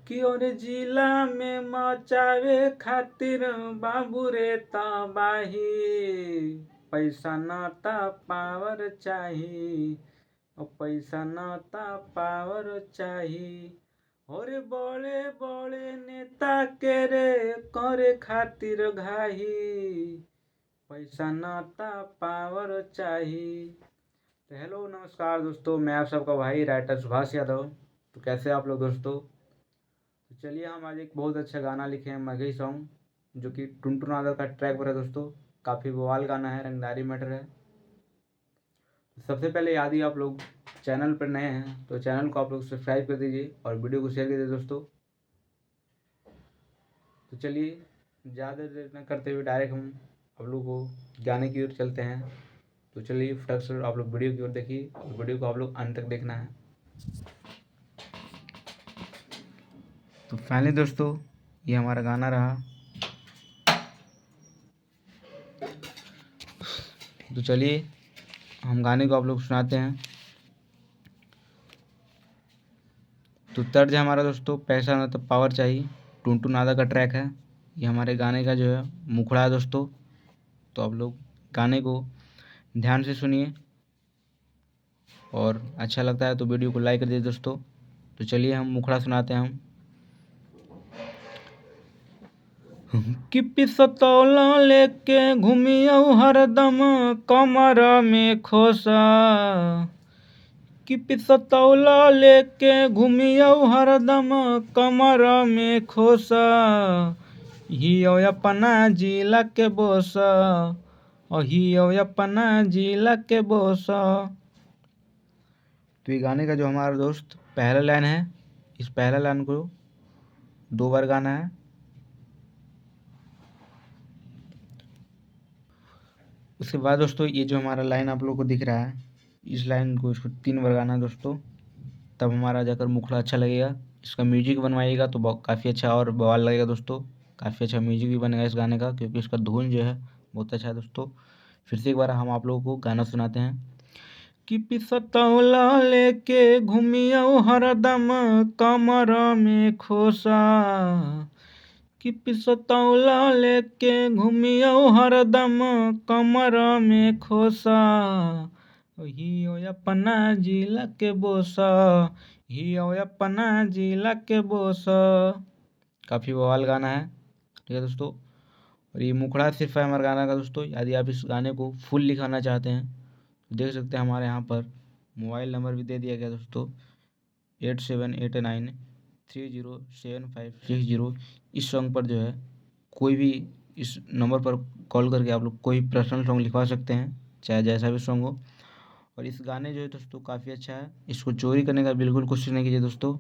कियो रे जिला में मचावे खातिर बाबू रे तबाही। पैसा न त पावर चाही, पैसा न त पावर चाही। और बड़े बड़े नेता के रे करे खातिर घाही, पैसा न त पावर चाही। तो हेलो नमस्कार दोस्तों, मैं आप सबका भाई राइटर सुभाष यादव। तो कैसे आप लोग दोस्तों? तो चलिए, हम आज एक बहुत अच्छा गाना लिखे हैं, मगही सॉन्ग, जो कि टुनटुन आदर का ट्रैक पर है दोस्तों। काफ़ी बवाल गाना है, रंगदारी मैटर है। तो सबसे पहले यदि आप लोग चैनल पर नए हैं तो चैनल को आप लोग सब्सक्राइब कर दीजिए और वीडियो को शेयर कर दीजिए दोस्तों। तो चलिए, ज़्यादा देर न करते हुए डायरेक्ट हम आप लोग को गाने की ओर चलते हैं। तो चलिए फटाक से आप लोग वीडियो की ओर देखिए और वीडियो को आप लोग अंत तक देखना है। तो फाइनली दोस्तों, ये हमारा गाना रहा। तो चलिए हम गाने को आप लोग सुनाते हैं। तो तर्ज है हमारा दोस्तों, पैसा न तो पावर चाहिए, टुनटुन आदा का ट्रैक है। ये हमारे गाने का जो है मुखड़ा है दोस्तों। तो आप लोग गाने को ध्यान से सुनिए और अच्छा लगता है तो वीडियो को लाइक कर दीजिए दोस्तों। तो चलिए हम मुखड़ा सुनाते हैं कि पिस्तौल लेके घूमियो हरदम कमर में खोसा, कि पिस्तौल लेके घूमियो हरदम कमर में खोसा। हियो अपना जिला के बोस, हियो अपना जिला के बोस। तो ये गाने का जो हमारा दोस्त पहला लाइन है, इस पहला लाइन को 2 बार गाना है। उसके बाद दोस्तों ये जो हमारा लाइन आप लोगों को दिख रहा है, इस लाइन को इसको 3 बार गाना है दोस्तों, तब हमारा जाकर मुखड़ा अच्छा लगेगा। इसका म्यूजिक बनवाइएगा तो काफ़ी अच्छा और बवाल लगेगा दोस्तों। काफ़ी अच्छा म्यूजिक भी बनेगा इस गाने का, क्योंकि इसका धुन जो है बहुत अच्छा है दोस्तों। फिर से एक बार हम आप लोगों को गाना सुनाते हैं कि पिस्तौल लेके घूमियो हरदम कमर में खोसा, कि पिस्तौल लेके घूमियो हरदम कमर में खोसा। हियो अपना जिला के बोस, हियो अपना जिला के बोस। काफ़ी बवाल गाना है, ठीक है दोस्तों। और ये मुखड़ा सिर्फ है हमारे गाना का दोस्तों। यदि आप इस गाने को फुल लिखाना चाहते हैं तो देख सकते हैं, हमारे यहाँ पर मोबाइल नंबर भी दे दिया गया दोस्तों, 8789307560। इस सॉन्ग पर जो है कोई भी इस नंबर पर कॉल करके आप लोग कोई पर्सनल सॉन्ग लिखवा सकते हैं, चाहे जैसा भी सॉन्ग हो। और इस गाने जो है दोस्तों काफ़ी अच्छा है, इसको चोरी करने का बिल्कुल कोशिश नहीं कीजिए दोस्तों।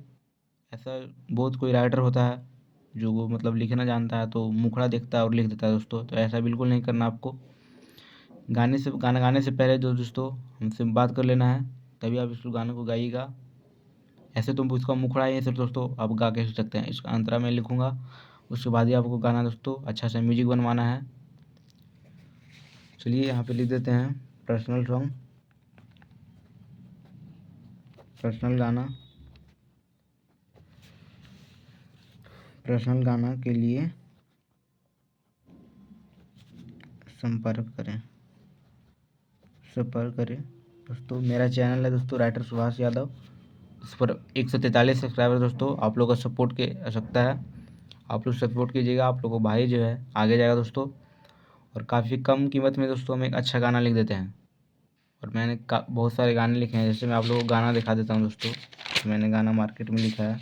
ऐसा बहुत कोई राइटर होता है जो वो मतलब लिखना जानता है तो मुखड़ा देखता है और लिख देता है दोस्तों, तो ऐसा बिल्कुल नहीं करना आपको। गाना गाने से पहले जो दोस्तों हमसे बात कर लेना है, तभी आप इस गाने को गाइएगा। ऐसे तो उसका मुखड़ा है सिर्फ दोस्तों, आप गा के सकते हैं। इसका अंतरा मैं लिखूँगा, उसके बाद ही आपको गाना दोस्तों अच्छा सा म्यूजिक बनवाना है। चलिए यहाँ पे लिख देते हैं पर्सनल सॉन्ग, पर्सनल गाना के लिए संपर्क करें दोस्तों। मेरा चैनल है दोस्तों राइटर सुभाष यादव, इस पर 143 सब्सक्राइबर दोस्तों। आप लोगों का सपोर्ट की आवश्यकता है, आप लोग सपोर्ट कीजिएगा। आप लोगों को भाई जो है आगे जाएगा दोस्तों। और काफ़ी कम कीमत में दोस्तों हम एक अच्छा गाना लिख देते हैं। और मैंने बहुत सारे गाने लिखे हैं, जैसे मैं आप लोगों को गाना दिखा देता हूँ दोस्तों। तो मैंने गाना मार्केट में लिखा है,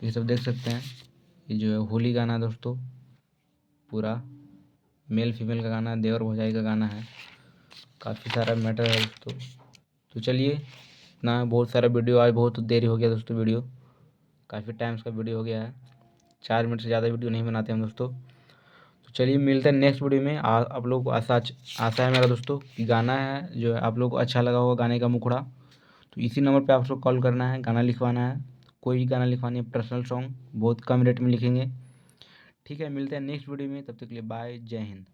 ये सब देख सकते हैं। ये जो है होली गाना दोस्तों, पूरा मेल फीमेल का गाना, देवर भौजाई का गाना है। काफ़ी सारा मैटर है दोस्तों। तो चलिए, इतना बहुत सारा वीडियो, आज बहुत देरी हो गया दोस्तों। वीडियो काफ़ी टाइम्स का वीडियो हो गया है, 4 मिनट से ज़्यादा वीडियो नहीं बनाते हम दोस्तों। तो चलिए मिलते हैं नेक्स्ट वीडियो में। आप लोग को आशा है मेरा दोस्तों कि गाना है जो है आप लोग को अच्छा लगा होगा, गाने का मुखड़ा। तो इसी नंबर पे आप लोग कॉल करना है, गाना लिखवाना है। कोई भी गाना लिखवानी है, पर्सनल सॉन्ग, बहुत कम रेट में लिखेंगे, ठीक है। मिलते हैं नेक्स्ट वीडियो में, तब तक के लिए बाय, जय हिंद।